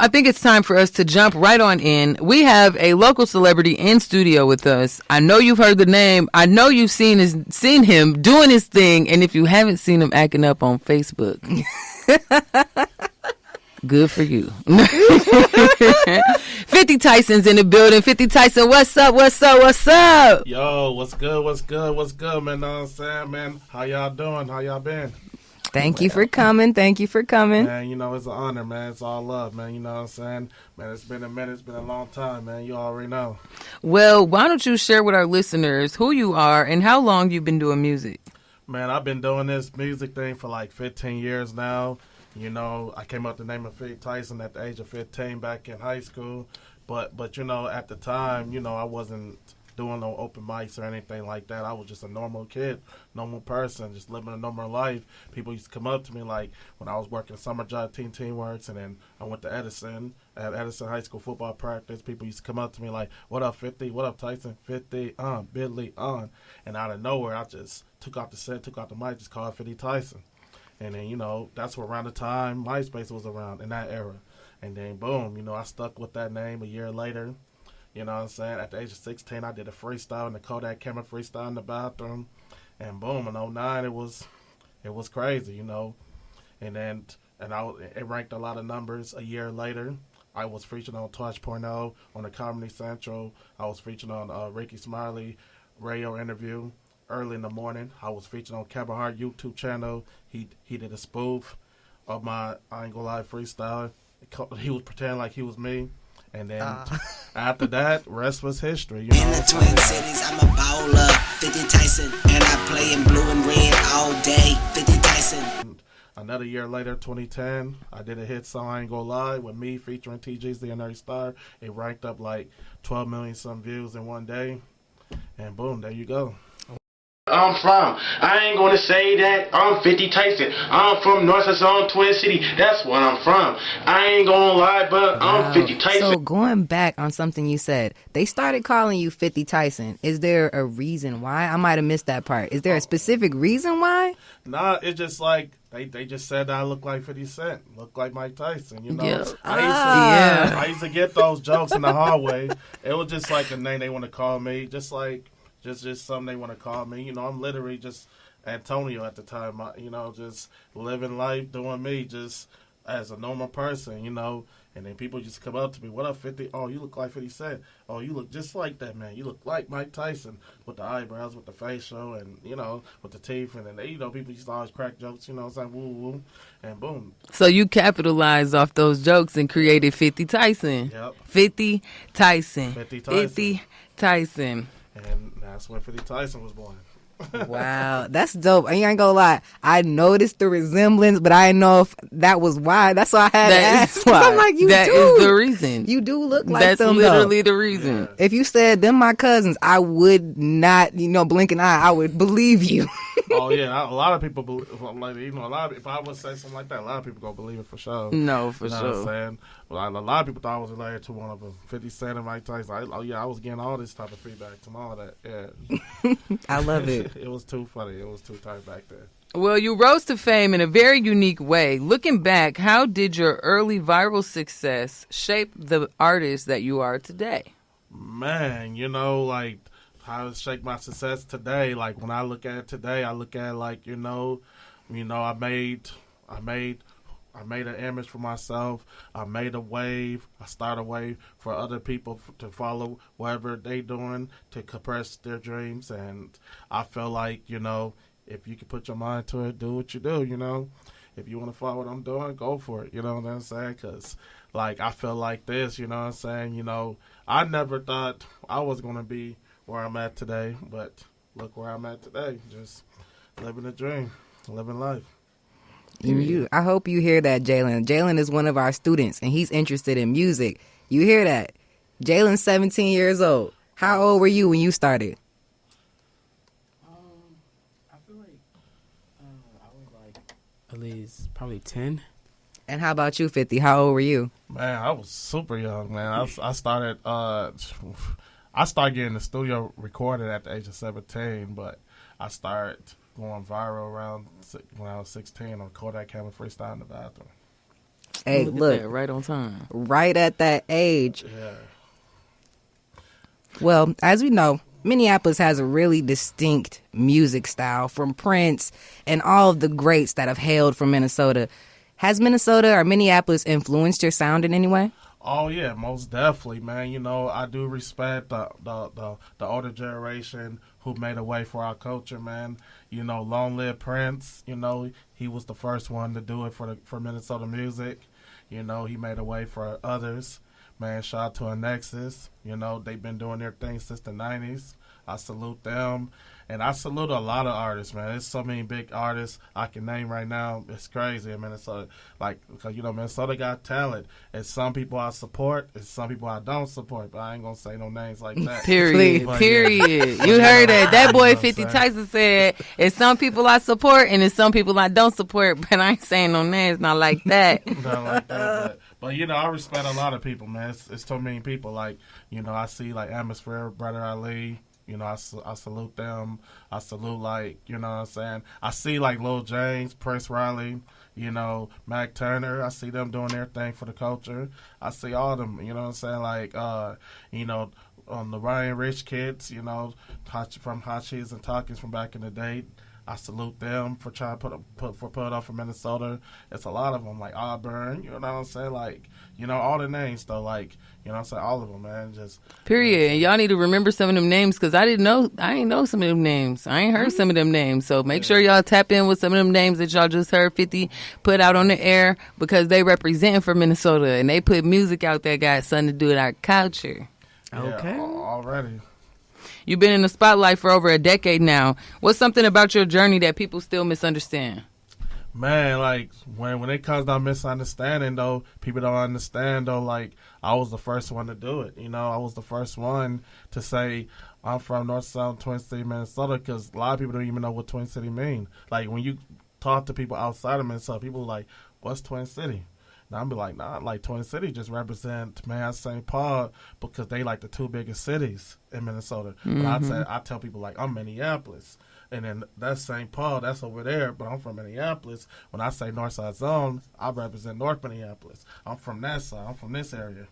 I think it's time for us to jump right on in. We have a local celebrity in studio with us. I know you've heard the name. I know you've seen him doing his thing. And if you haven't seen him acting up on Facebook, good for you. 50 Tyson's in the building. 50 Tyson, what's up? What's up? What's up? Yo, what's good? What's good? What's good, man? Know what I'm saying, man? How y'all doing? How y'all been? Thank you for coming. Thank you for coming. Man, you know, it's an honor, man. It's all love, man. You know what I'm saying? Man, it's been a minute. It's been a long time, man. You already know. Well, why don't you share with our listeners who you are and how long you've been doing music? Man, I've been doing this music thing for like 15 years now. You know, I came up with the name of 50 Tyson at the age of 15 back in high school. But you know, at the time, you know, I wasn't doing no open mics or anything like that. I was just a normal kid, normal person, just living a normal life. People used to come up to me like when I was working summer job, Teen Works, and then I went to Edison, at Edison High School football practice. People used to come up to me like, "What up, 50? What up, Tyson? 50 on, Billy on." And out of nowhere, I just took out the set, took out the mic, just called 50 Tyson. And then, you know, that's around the time MySpace was around in that era. And then, boom, you know, I stuck with that name a year later. You know what I'm saying? At the age of 16, I did a freestyle in the Kodak camera freestyle in the bathroom. And boom, in '09, it was crazy, you know. And then it ranked a lot of numbers a year later. I was featured on Touch.0 on the Comedy Central. I was featured on Ricky Smiley radio interview early in the morning. I was featured on Kevin Hart YouTube channel. He did a spoof of my I Ain't Gonna Lie freestyle. He was pretending like he was me. And then after that, rest was history. You know in the Twin Cities, I'm a bowler, 50 Tyson, and I play in blue and red all day, 50 Tyson. Another year later, 2010, I did a hit song, I Ain't Gonna Lie, with me featuring TG's The Unary Star. It ranked up like 12 million some views in one day. And boom, there you go. I'm from. I ain't gonna say that I'm 50 Tyson. I'm from North Zone, Twin City. That's where I'm from. I ain't gonna lie, but I'm 50 Tyson. So going back on something you said, they started calling you 50 Tyson. Is there a reason why? I might have missed that part. Is there a specific reason why? Nah, it's just like they just said that I look like 50 Cent, look like Mike Tyson. You know, Yeah. I used to get those jokes in the hallway. It was just like a name they want to call me, just something they want to call me. You know, I'm literally just Antonio at the time. You know, just living life, doing me, just as a normal person. You know, and then people just come up to me, "What up, 50? Oh, you look like 50 Cent. Oh, you look just like that man. You look like Mike Tyson with the eyebrows, with the facial, and you know, with the teeth." And then you know, people used to always crack jokes. You know, it's like woo woo, and boom. So you capitalized off those jokes and created 50 Tyson. Yep. 50 Tyson. 50 Tyson. 50 Tyson. And that's when 50 Tyson was born. Wow, that's dope. I ain't gonna lie. I noticed the resemblance, but I didn't know if that was why. That's why I had to ask. I'm like, That is the reason. You do look like That's them, literally though. the reason. Yeah. If you said them my cousins, I would not, blink an eye. I would believe you. Oh yeah, a lot of people believe. Like, you know, if I would say something like that, a lot of people gonna believe it for sure. No, for You know sure. what I'm saying? Well, a lot of people thought I was related to one of them. 50 Cent and Mike Tyson. I was getting all this type of feedback and all that. Yeah. I love it. It was too funny. It was too tight back there. Well, you rose to fame in a very unique way. Looking back, how did your early viral success shape the artist that you are today? Man, you know, like how it shaped my success today. Like when I look at it today, I look at it like, you know, I made an image for myself. I made a wave. I started a wave for other people to follow whatever they doing to compress their dreams. And I feel like, you know, if you can put your mind to it, do what you do, you know. If you want to follow what I'm doing, go for it, you know what I'm saying? Because, like, I feel like this, you know what I'm saying? You know, I never thought I was going to be where I'm at today, but look where I'm at today. Just living a dream, living life. I hope you hear that, Jaylen. Jaylen is one of our students, and he's interested in music. You hear that? Jaylen's 17 years old. How old were you when you started? I feel like I was like at least probably 10. And how about you, 50? How old were you? Man, I was super young, man. I started getting the studio recorded at the age of 17, but I started going viral around when I was 16 on Kodak camera freestyle in the bathroom. Hey, Look at look, that, right on time. right at that age. Yeah. Well, as we know, Minneapolis has a really distinct music style from Prince and all of the greats that have hailed from Minnesota. Has Minnesota or Minneapolis influenced your sound in any way? Oh yeah, most definitely, man. You know, I do respect the older generation who made a way for our culture, man. You know, long live Prince. You know, he was the first one to do it for Minnesota music. You know, he made a way for others. Man, shout out to Nexus. You know, they've been doing their thing since the 90s. I salute them. And I salute a lot of artists, man. There's so many big artists I can name right now. It's crazy in Minnesota. Like, because, you know, Minnesota got talent. And some people I support, and some people I don't support. But I ain't going to say no names like that. Period. But, Period. yeah. You heard that. That boy You know what 50 I'm saying? Tyson said, it's some people I support and it's some people I don't support, but I ain't saying no names, not like that. Not like that, but you know, I respect a lot of people, man. It's so many people. Like, you know, I see like Atmosphere, Brother Ali. You know, I salute them. I salute, like, you know what I'm saying? I see, like, Lil James, Prince Riley, you know, Mac Turner. I see them doing their thing for the culture. I see all of them, you know what I'm saying? Like, you know, the Ryan Rich kids, you know, from Hot Cheese and Talkings from back in the day. I salute them for trying to put up for Minnesota. It's a lot of them, like Auburn, you know what I'm saying? Like, you know, all the names, though, like, you know what I'm saying? All of them, man. Just Period. And y'all need to remember some of them names because I ain't know some of them names. I ain't heard some of them names. So make sure y'all tap in with some of them names that y'all just heard 50 put out on the air because they representing for Minnesota and they put music out there got something to do with our culture. Okay. Already. You've been in the spotlight for over a decade now. What's something about your journey that people still misunderstand? Man, like, when it comes to misunderstanding, though, people don't understand, though, like, I was the first one to do it. You know, I was the first one to say, I'm from North South Twin City, Minnesota, because a lot of people don't even know what Twin City mean. Like, when you talk to people outside of Minnesota, people are like, what's Twin City? And I'm be like, nah, like Twin City just represent, man, St. Paul because they like the two biggest cities in Minnesota. Mm-hmm. But I tell people like I'm Minneapolis, and then that's St. Paul, that's over there. But I'm from Minneapolis. When I say Northside Zone, I represent North Minneapolis. I'm from that side. I'm from this area.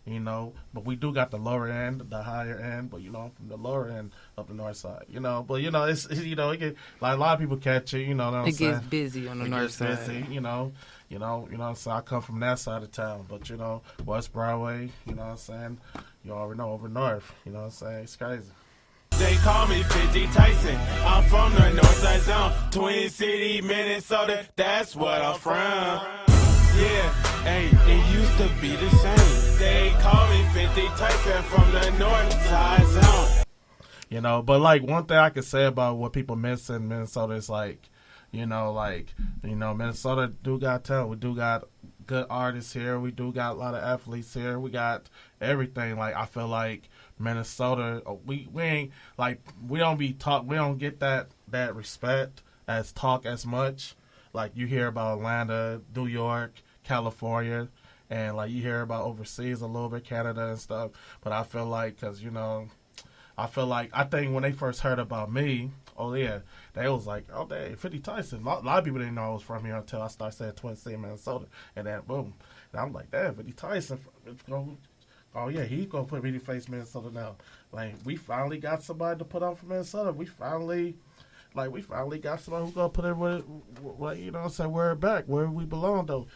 You know, but we do got the lower end, the higher end. But you know, I'm from the lower end of the north side. You know, but you know, it's you know, it get like a lot of people catch it. You know what I'm saying? It gets busy on the north side. Busy, you know, so I come from that side of town, but you know, West Broadway, you know what I'm saying? You already know over north, you know what I'm saying? It's crazy. They call me 50 Tyson. I'm from the Northside Zone, Twin City, Minnesota. That's what I'm from. Yeah, hey, it used to be the same. They call me 50 Tyson from the Northside Zone. You know, but like one thing I can say about what people miss in Minnesota is like, Minnesota do got talent. We do got good artists here. We do got a lot of athletes here. We got everything. Like I feel like Minnesota, we ain't like we don't get that respect as talk as much. Like you hear about Atlanta, New York, California, and like you hear about overseas a little bit, Canada and stuff. But I feel like I think when they first heard about me, oh yeah, they was like, oh dang, 50 Tyson. A lot of people didn't know I was from here until I started saying Twin City, Minnesota, and then boom, and I'm like, damn, 50 Tyson. Oh yeah, he's gonna put me face Minnesota now. Like we finally got somebody to put on for Minnesota. We finally got somebody who's gonna put it where you know what I'm saying, where it back, where we belong though.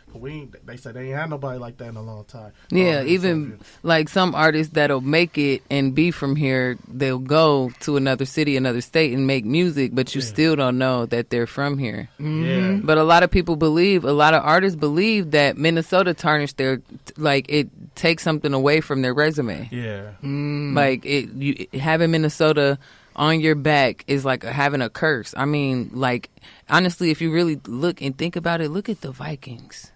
They said they ain't had nobody like that in a long time. Yeah, even like some artists that'll make it and be from here, they'll go to another city, another state and make music, but you still don't know that they're from here. Yeah. But a lot of artists believe that Minnesota tarnished their, like it takes something away from their resume. Yeah. Like having Minnesota on your back is like having a curse. I mean, like, honestly, if you really look and think about it, look at the Vikings.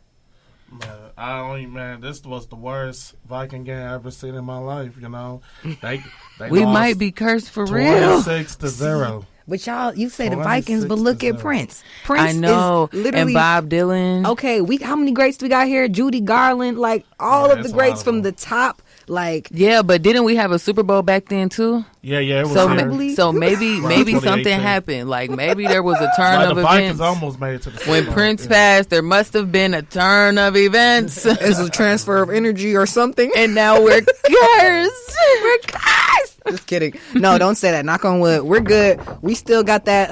Man, this was the worst Viking game I ever seen in my life, you know. They we lost might be cursed for real. 26-0. But y'all, you say the Vikings, but look at Prince. I know. Is literally, and Bob Dylan. Okay, how many greats we got here? Judy Garland, like all of the greats from the top Like, Yeah, but didn't we have a Super Bowl back then too? Yeah, it was So, here. so maybe maybe 2018. something happened. Like maybe there was a turn Like of the Vikings events. almost made it to the Super When Bowl. Prince passed, there must have been a turn of events. it's a transfer of energy or something. And now we're cursed. We're cursed. Just kidding. No, don't say that. Knock on wood. We're good. We still got that.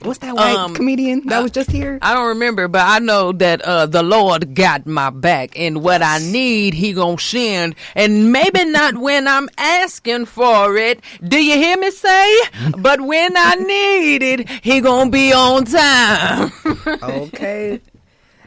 What's that white comedian that was just here? I don't remember, but I know that the Lord got my back, and what I need, He gonna send, and maybe not when I'm asking for it. Do you hear me say? But when I need it, He gonna be on time. Okay.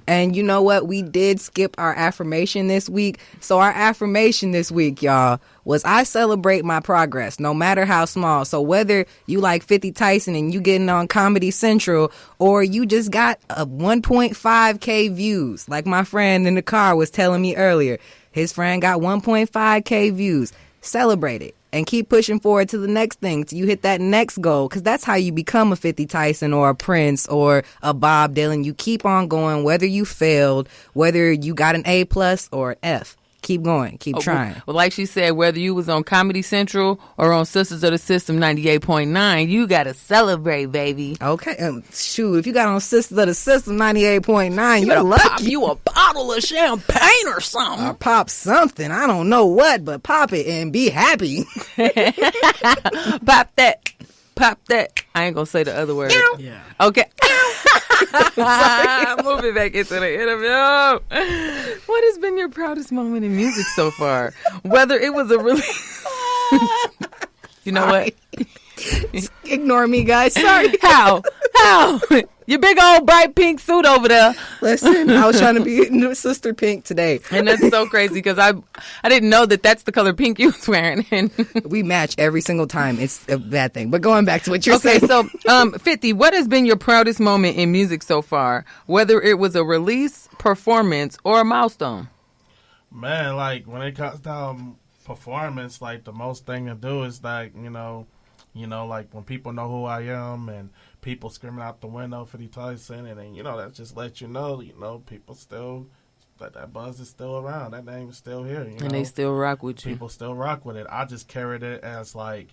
And you know what? We did skip our affirmation this week. So our affirmation this week, y'all, was I celebrate my progress, no matter how small. So whether you like 50 Tyson and you getting on Comedy Central, or you just got a 1.5K views, like my friend in the car was telling me earlier. His friend got 1.5K views. Celebrate it. And keep pushing forward to the next thing till you hit that next goal, because that's how you become a 50 Tyson or a Prince or a Bob Dylan. You keep on going, whether you failed, whether you got an A+ or an F. Keep going. Keep trying. Well, like she said, whether you was on Comedy Central or on Sisters of the System 98.9, you got to celebrate, baby. Okay. Shoot, if you got on Sisters of the System 98.9, you're lucky. Pop you a bottle of champagne or something. Or pop something. I don't know what, but pop it and be happy. Pop that. Pop that. I ain't going to say the other word. Yeah. Okay. Moving back into the interview. What has been your proudest moment in music so far? Whether it was a really... You know what? Ignore me, guys. Sorry. How? Your big old bright pink suit over there. Listen, I was trying to be Sister Pink today. And that's so crazy because I didn't know that that's the color pink you was wearing. And we match every single time. It's a bad thing. But going back to what you're saying. Okay, so 50, what has been your proudest moment in music so far? Whether it was a release, performance, or a milestone? Man, like when it comes down performance, like the most thing to do is like, you know, like when people know who I am and people screaming out the window for the Tyson, and then, that just lets you know, people still, that buzz is still around. That name is still here. And they still rock with you. People still rock with it. I just carried it as like,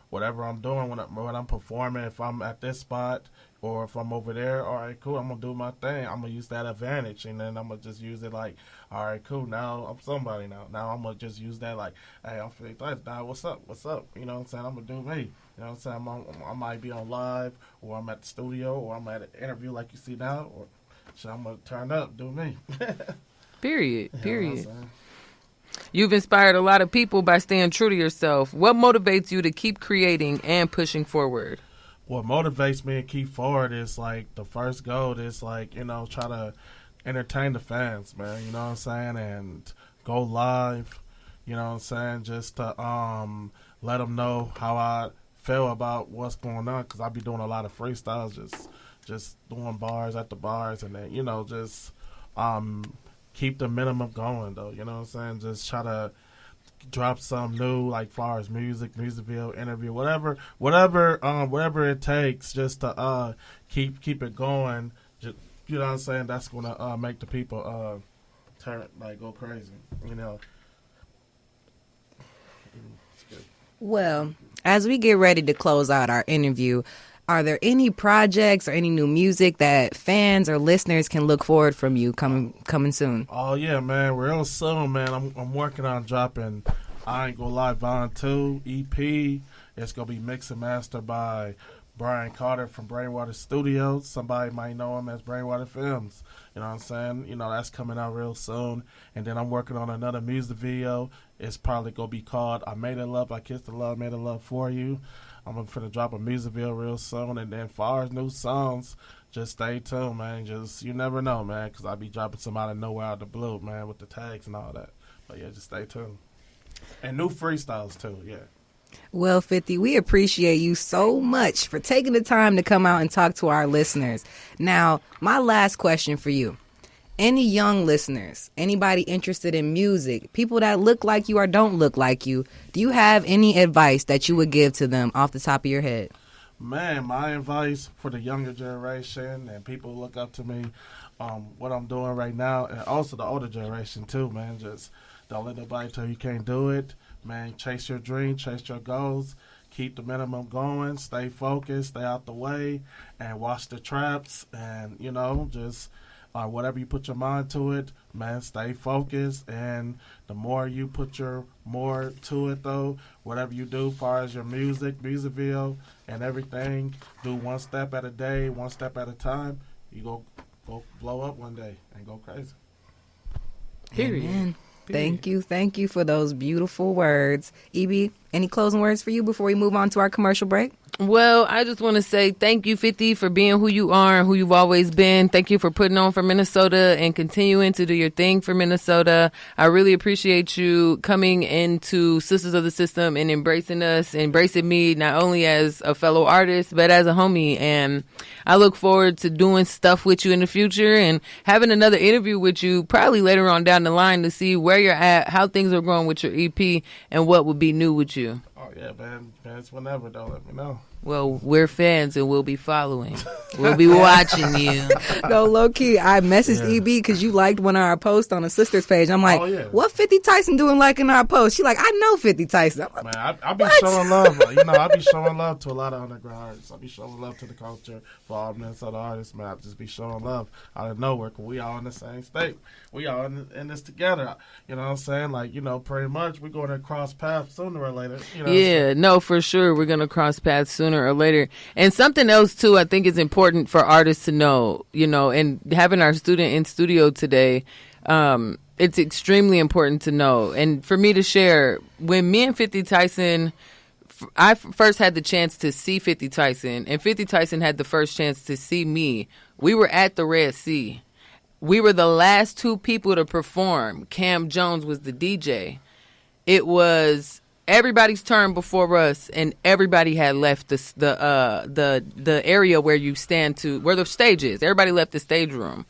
whatever I'm doing when I'm performing, if I'm at this spot or if I'm over there, all right, cool, I'm going to do my thing. I'm going to use that advantage, and then I'm going to just use it like, all right, cool, now I'm somebody now. Now I'm going to just use that like, hey, I'm 50 Tyson. Now what's up? You know what I'm saying? I'm going to do me. You know what I'm saying? I might be on live, or I'm at the studio, or I'm at an interview like you see now, or so I'm going to turn up, do me. Period. You know Period. what I'm saying? You've inspired a lot of people by staying true to yourself. What motivates you to keep creating and pushing forward? What motivates me to keep forward is like the first goal is like, try to entertain the fans, man. You know what I'm saying? And go live, you know what I'm saying? Just to let them know how I feel about what's going on, because I be doing a lot of freestyles, just doing bars at the bars, and then, just keep the minimum going, though. You know what I'm saying? Just try to drop something new, like far as music video, interview, whatever it takes, just to keep it going. Just, you know what I'm saying? That's gonna make the people go crazy. Well, as we get ready to close out our interview, are there any projects or any new music that fans or listeners can look forward from you coming soon? Oh yeah, man, real soon, man. I'm working on dropping I Ain't Gonna Lie Volume 2 EP. It's gonna be mixed and mastered by Brian Carter from Brainwater Studios. Somebody might know him as Brainwater Films. You know what I'm saying? That's coming out real soon. And then I'm working on another music video. It's probably going to be called I Made It Love, I Kissed the Love, Made It Love For You. I'm going to drop a music video real soon. And then as far as new songs, just stay tuned, man. You never know, man, because I'll be dropping some out of nowhere, out of the blue, man, with the tags and all that. But yeah, just stay tuned. And new freestyles too, yeah. Well, 50, we appreciate you so much for taking the time to come out and talk to our listeners. Now, my last question for you. Any young listeners, anybody interested in music, people that look like you or don't look like you, do you have any advice that you would give to them off the top of your head? Man, my advice for the younger generation and people who look up to me, what I'm doing right now, and also the older generation too, man, Don't let nobody tell you can't do it. Man, chase your dream, chase your goals. Keep the minimum going. Stay focused. Stay out the way. And watch the traps. And, you know, just whatever you put your mind to it, man, stay focused. And the more you put your more to it, though, whatever you do as far as your music video, and everything, do one step at a day, one step at a time. You go blow up one day and go crazy. Period. Amen. Thank you for those beautiful words. EB, any closing words for you before we move on to our commercial break? Well, I just want to say thank you, 50, for being who you are and who you've always been. Thank you for putting on for Minnesota and continuing to do your thing for Minnesota. I really appreciate you coming into Sisters of the System and embracing us, embracing me, not only as a fellow artist, but as a homie. And I look forward to doing stuff with you in the future and having another interview with you probably later on down the line to see where you're at, how things are going with your EP, and what would be new with you. Oh, yeah, man. It's whenever, though. Let me know. Well, we're fans and we'll be following. We'll be watching you. No, low key, I messaged EB because you liked one of our posts on the Sisters page. I'm like, what 50 Tyson doing liking our post? She's like, I know 50 Tyson. I'm like, man, I be showing love. You know, I be showing love to a lot of underground artists. I be showing love to the culture for all Minnesota artists, man. I just be showing love out of nowhere because we all in the same state. We all in this together. You know what I'm saying? Like, you know, pretty much we're going to cross paths sooner or later. You know yeah, no, for sure. We're going to cross paths sooner or later. And something else, too, I think is important for artists to know, you know, and having our student in studio today, it's extremely important to know. And for me to share, when me and 50 Tyson, I first had the chance to see 50 Tyson, and 50 Tyson had the first chance to see me. We were at the Red Sea. We were the last two people to perform. Cam Jones was the DJ. It was everybody's turn before us, and everybody had left the area where you stand to, where the stage is. Everybody left the stage room.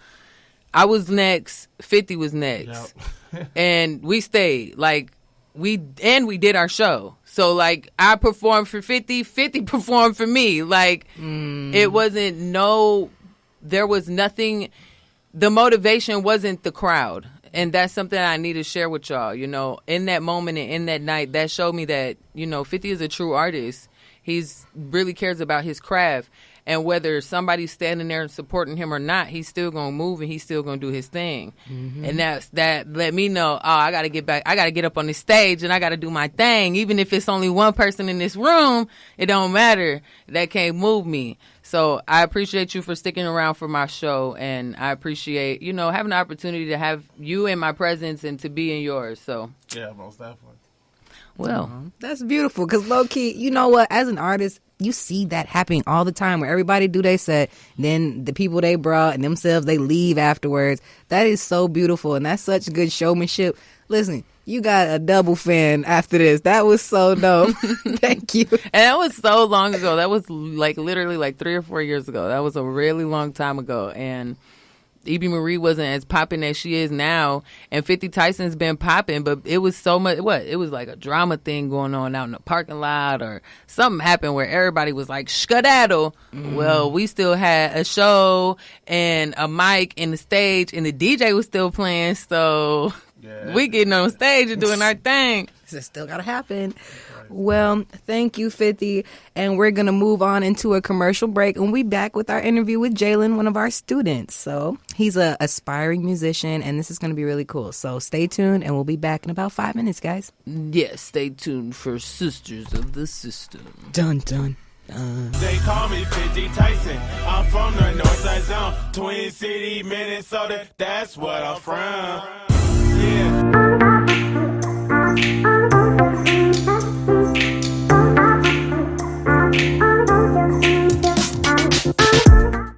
I was next. 50 was next. Yep. And we stayed. Like, we did our show. So, like, I performed for 50. 50 performed for me. Like, it wasn't there was nothing. The motivation wasn't the crowd. And that's something I need to share with y'all, you know. In that moment and in that night, that showed me that, you know, 50 is a true artist. He's really cares about his craft. And whether somebody's standing there and supporting him or not, he's still going to move and he's still going to do his thing. Mm-hmm. And that let me know, I got to get back. I got to get up on this stage and I got to do my thing. Even if it's only one person in this room, it don't matter. That can't move me. So I appreciate you for sticking around for my show. And I appreciate, you know, having the opportunity to have you in my presence and to be in yours. So yeah, most definitely. Well, that's beautiful because low key, you know what, as an artist, you see that happening all the time where everybody do their set, then the people they brought and themselves, they leave afterwards. That is so beautiful, and that's such good showmanship. Listen, you got a double fan after this. That was so dope. Thank you. And that was so long ago. That was like literally like 3 or 4 years ago. That was a really long time ago. And E.B. Marie wasn't as popping as she is now, and 50 Tyson's been popping, but it was so much, it was like a drama thing going on out in the parking lot, or something happened where everybody was like, skedaddle. Well, we still had a show and a mic and the stage, and the DJ was still playing, so we getting on stage and doing our thing. It still gotta happen. Well, thank you, 50. And we're going to move on into a commercial break. And we'll be back with our interview with Jaylen, one of our students. So he's an aspiring musician, and this is going to be really cool. So stay tuned, and we'll be back in about 5 minutes, guys. Yes, stay tuned for Sisters of the System. Dun, dun. They call me 50 Tyson. I'm from the Northside Zone, Twin City, Minnesota. That's what I'm from. Yeah.